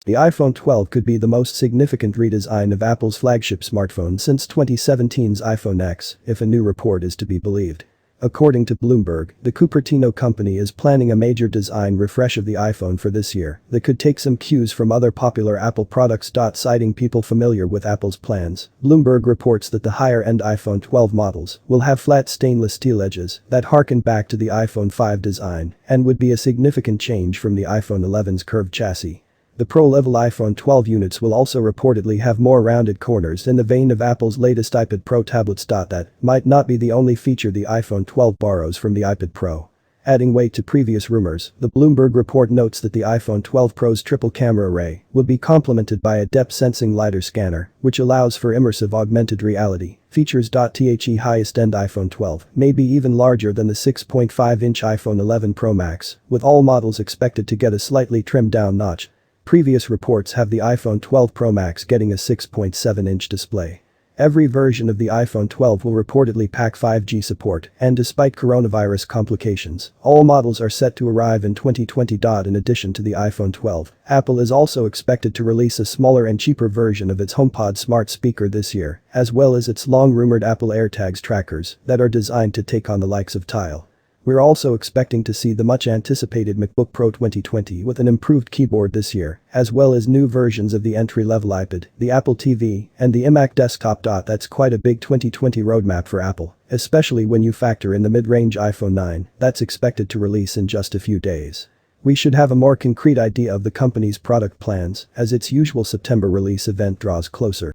The iPhone 12 could be the most significant redesign of Apple's flagship smartphone since 2017's iPhone X, if a new report is to be believed. According to Bloomberg, the Cupertino company is planning a major design refresh of the iPhone for this year that could take some cues from other popular Apple products. Citing people familiar with Apple's plans, Bloomberg reports that the higher-end iPhone 12 models will have flat stainless steel edges that harken back to the iPhone 5 design and would be a significant change from the iPhone 11's curved chassis. The Pro-level iPhone 12 units will also reportedly have more rounded corners in the vein of Apple's latest iPad Pro tablets. That might not be the only feature the iPhone 12 borrows from the iPad Pro. Adding weight to previous rumors, the Bloomberg report notes that the iPhone 12 Pro's triple camera array will be complemented by a depth-sensing LiDAR scanner, which allows for immersive augmented reality features. The highest-end iPhone 12 may be even larger than the 6.5-inch iPhone 11 Pro Max, with all models expected to get a slightly trimmed-down notch. Previous reports have the iPhone 12 Pro Max getting a 6.7-inch display. Every version of the iPhone 12 will reportedly pack 5G support, and despite coronavirus complications, all models are set to arrive in 2020. In addition to the iPhone 12, Apple is also expected to release a smaller and cheaper version of its HomePod smart speaker this year, as well as its long-rumored Apple AirTags trackers that are designed to take on the likes of Tile. We're also expecting to see the much-anticipated MacBook Pro 2020 with an improved keyboard this year, as well as new versions of the entry-level iPad, the Apple TV, and the iMac desktop. That's quite a big 2020 roadmap for Apple, especially when you factor in the mid-range iPhone 9 that's expected to release in just a few days. We should have a more concrete idea of the company's product plans as its usual September release event draws closer.